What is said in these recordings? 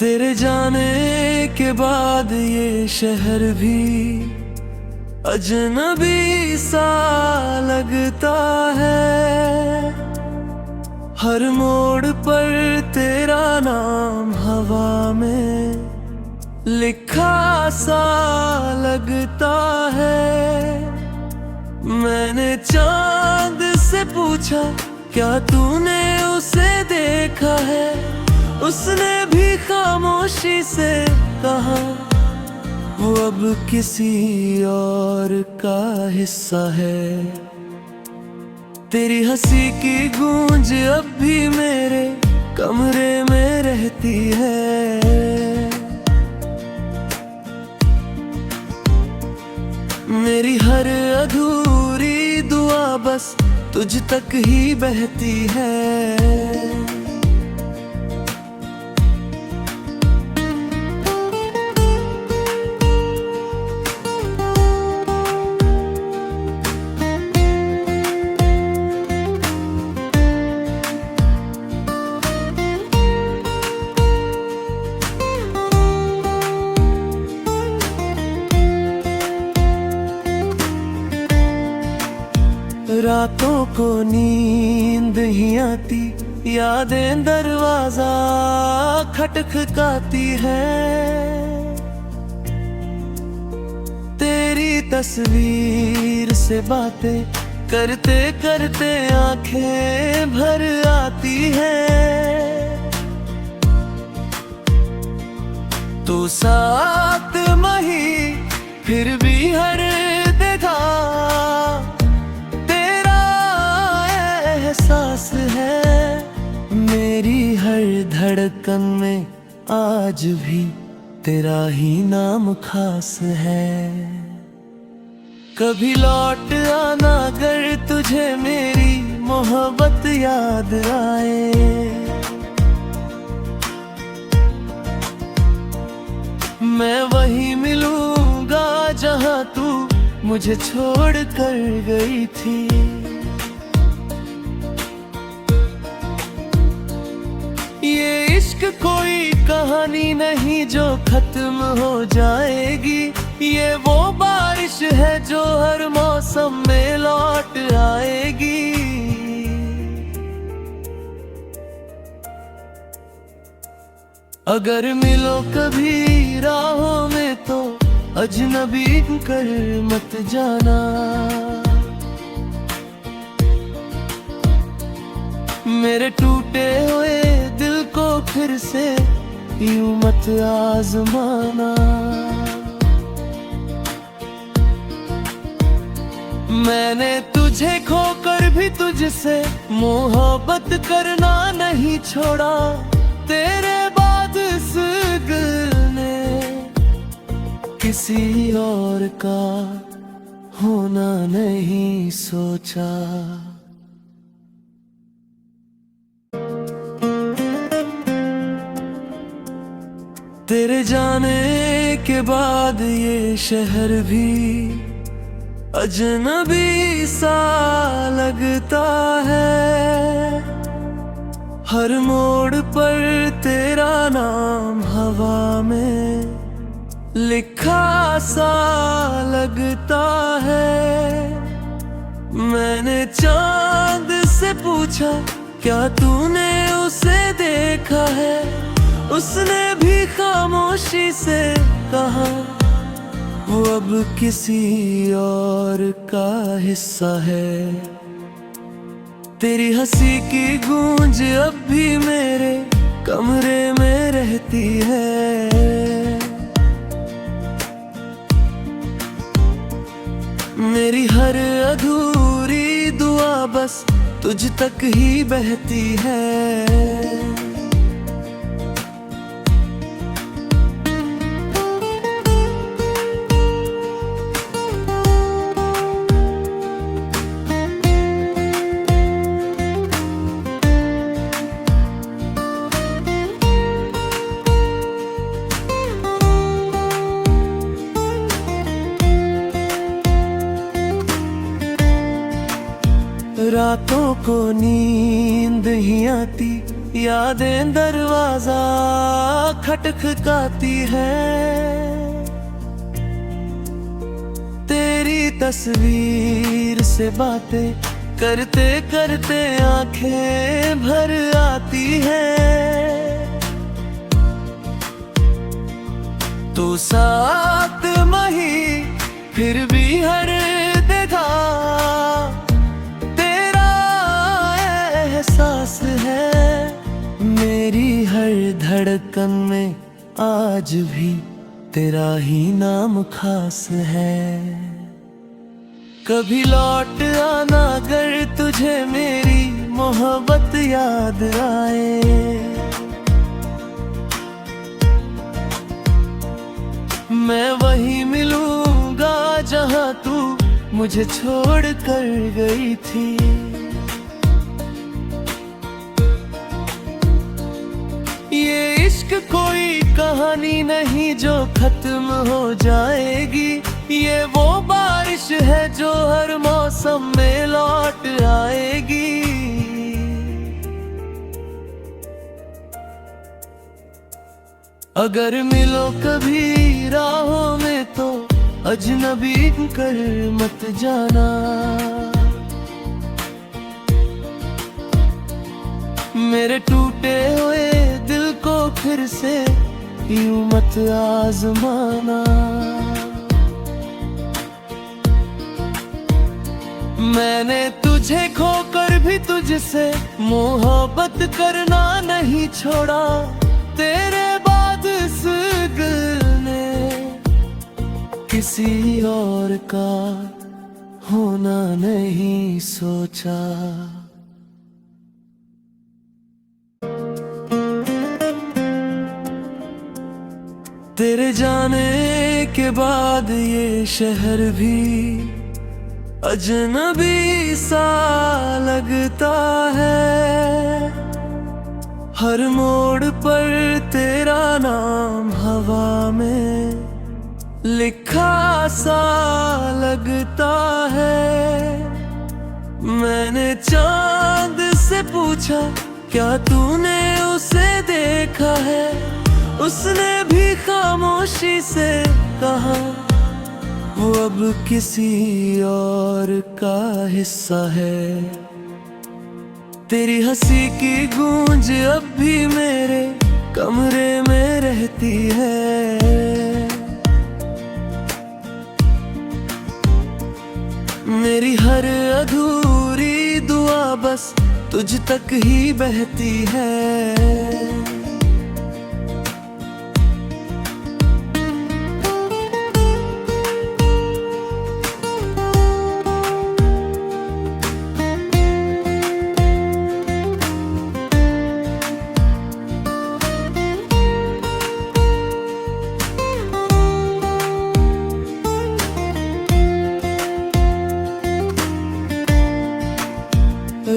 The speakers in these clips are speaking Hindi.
तेरे जाने के बाद ये शहर भी अजनबी सा लगता है। हर मोड़ पर तेरा नाम हवा में लिखा सा लगता है। मैंने चांद से पूछा क्या तूने उसे देखा है, उसने भी खामोशी से कहा वो अब किसी और का हिस्सा है। तेरी हंसी की गूंज अब भी मेरे कमरे में रहती है। मेरी हर अधूरी दुआ बस तुझ तक ही बहती है। रातों को नींद ही आती, यादें दरवाजा खटखटाती है। तेरी तस्वीर से बातें करते करते आंखें भर आती है। तू साथ मही फिर भी हर देखा एहसास है। मेरी हर धड़कन में आज भी तेरा ही नाम खास है। कभी लौट आना अगर तुझे मेरी मोहब्बत याद आए। मैं वहीं मिलूंगा जहां तू मुझे छोड़ कर गई थी। ये इश्क कोई कहानी नहीं जो खत्म हो जाएगी। ये वो बारिश है जो हर मौसम में लौट आएगी। अगर मिलो कभी राहों में तो अजनबी कर मत जाना। मेरे टूटे हुए दिल को फिर से यूं मत आजमाना। मैंने तुझे खोकर भी तुझसे मोहब्बत करना नहीं छोड़ा। तेरे बाद इस दिल ने किसी और का होना नहीं सोचा। तेरे जाने के बाद ये शहर भी अजनबी सा लगता है। हर मोड़ पर तेरा नाम हवा में लिखा सा लगता है। मैंने चांद से पूछा क्या तूने उसे देखा है, उसने भी खामोशी से कहा वो अब किसी और का हिस्सा है। तेरी हंसी की गूंज अब भी मेरे कमरे में रहती है। मेरी हर अधूरी दुआ बस तुझ तक ही बहती है। रातों को नींद ही आती, यादें दरवाजा खटखटाती है। तेरी तस्वीर से बातें करते करते आंखें भर आती है। तू साथ मही फिर भी हर देखा तेरा एहसास है। मेरी हर धड़कन में आज भी तेरा ही नाम खास है। कभी लौट आना अगर तुझे मेरी मोहब्बत याद आए। मैं वहीं मिलूंगा जहां तू मुझे छोड़ कर गई थी। ये इश्क कोई कहानी नहीं जो खत्म हो जाएगी। ये वो बारिश है जो हर मौसम में लौट आएगी। अगर मिलो कभी राहों में तो अजनबी कर मत जाना। मेरे टूटे हुए दिल को फिर से यूं मत आजमाना। मैंने तुझे खोकर भी तुझसे मोहब्बत करना नहीं छोड़ा। तेरे बाद इस दिल ने किसी और का होना नहीं सोचा। तेरे जाने के बाद ये शहर भी अजनबी सा लगता है। हर मोड़ पर तेरा नाम हवा में लिखा सा लगता है। मैंने चांद से पूछा क्या तूने उसे देखा है। उसने भी खामोशी से कहा वो अब किसी और का हिस्सा है। तेरी हंसी की गूंज अब भी मेरे कमरे में रहती है। मेरी हर अधूरी दुआ बस तुझ तक ही बहती है।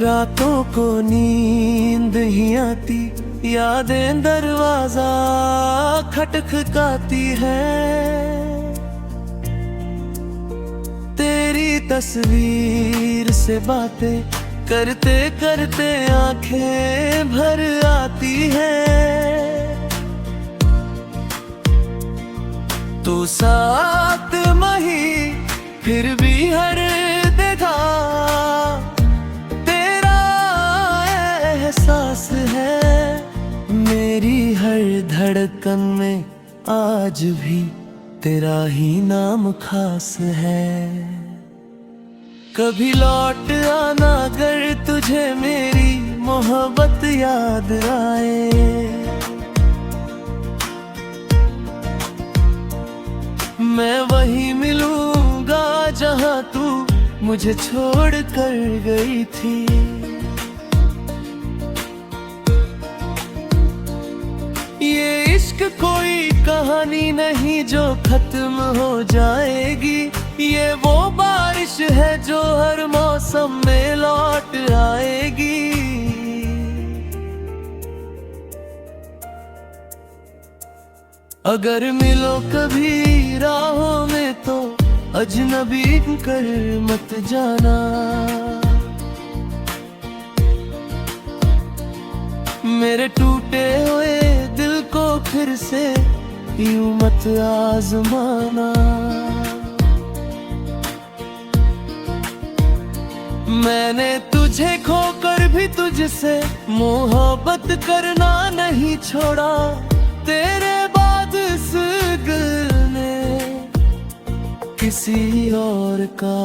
रातों को नींद ही आती, यादें दरवाजा खटखटाती है। तेरी तस्वीर से बातें करते करते आंखें भर आती है। तू साथ मही फिर भी हर देखा तेरा एहसास है। मेरी हर धड़कन में आज भी तेरा ही नाम खास है। कभी लौट आना अगर तुझे मेरी मोहब्बत याद आए। मैं वहीं मिलूंगा जहां तू मुझे छोड़ कर गई थी। ये इश्क कोई कहानी नहीं जो खत्म हो जाएगी। ये वो बारिश है जो हर मौसम में लौट आएगी। अगर मिलो कभी राहों में तो अजनबी कर मत जाना। मेरे टूटे हुए दिल को फिर से यूं मत आजमाना। मैंने तुझे खोकर भी तुझसे मोहब्बत करना नहीं छोड़ा। तेरे बाद इस दिल ने किसी और का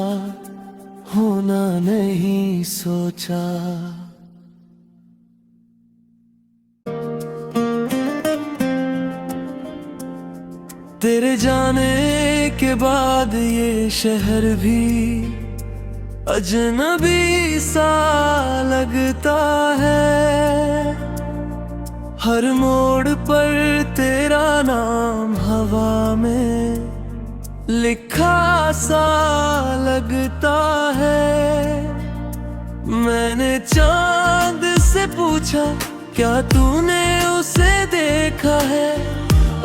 होना नहीं सोचा। तेरे जाने के बाद ये शहर भी अजनबी सा लगता है। हर मोड़ पर तेरा नाम हवा में लिखा सा लगता है। मैंने चांद से पूछा क्या तूने उसे देखा है।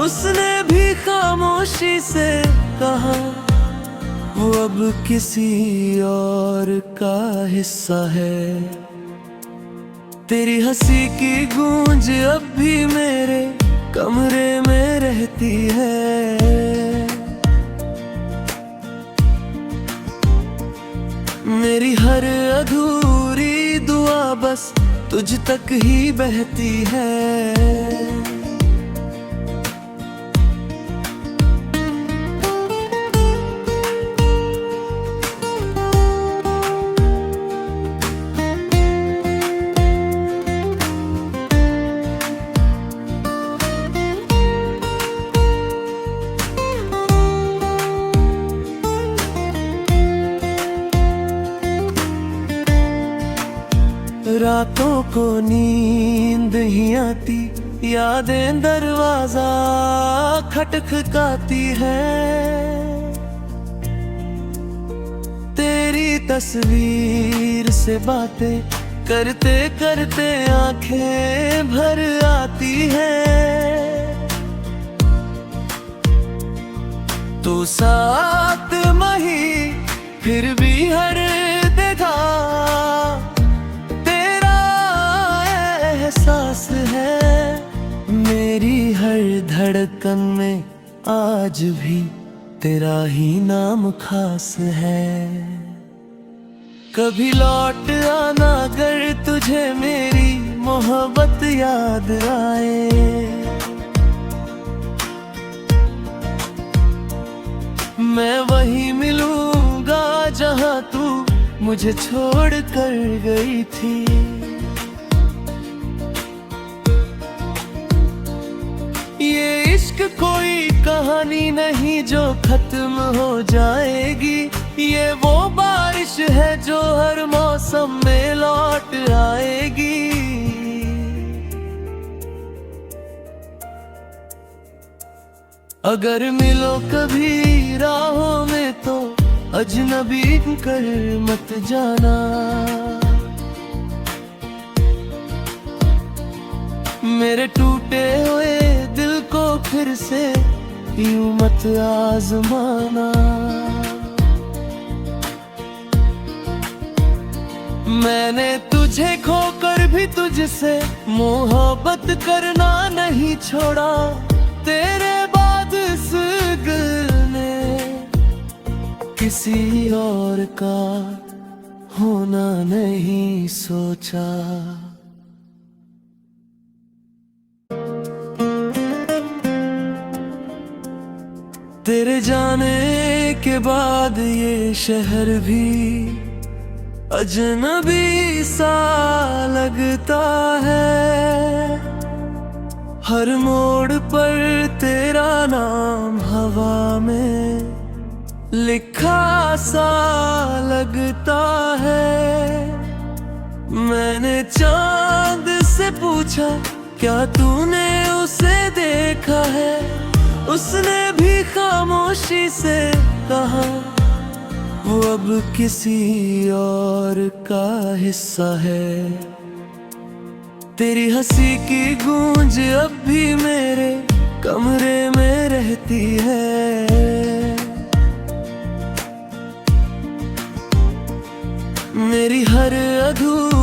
उसने भी खामोशी से कहा वो अब किसी और का हिस्सा है। तेरी हंसी की गूंज अब भी मेरे कमरे में रहती है। मेरी हर अधूरी दुआ बस तुझ तक ही बहती है। रातों को नींद ही आती, यादें दरवाजा खटखटाती है। तेरी तस्वीर से बातें करते करते आंखें भर आती है। तो साथ मही फिर भी हर देखा एहसास है। मेरी हर धड़कन में आज भी तेरा ही नाम खास है। कभी लौट आना अगर तुझे मेरी मोहब्बत याद आए। मैं वहीं मिलूंगा जहां तू मुझे छोड़ कर गई थी। ये इश्क कोई कहानी नहीं जो खत्म हो जाएगी। ये वो बारिश है जो हर मौसम में लौट आएगी। अगर मिलो कभी राहों में तो अजनबी कर मत जाना। मेरे टूटे हुए दिल को फिर से यूं मत आजमाना। मैंने तुझे खोकर भी तुझसे मोहब्बत करना नहीं छोड़ा। तेरे बाद इस दिल ने किसी और का होना नहीं सोचा। तेरे जाने के बाद ये शहर भी अजनबी सा लगता है। हर मोड़ पर तेरा नाम हवा में लिखा सा लगता है। मैंने चांद से पूछा क्या तूने उसे देखा है। उसने भी खामोशी से कहा वो अब किसी और का हिस्सा है। तेरी हंसी की गूंज अब भी मेरे कमरे में रहती है। मेरी हर अधूरी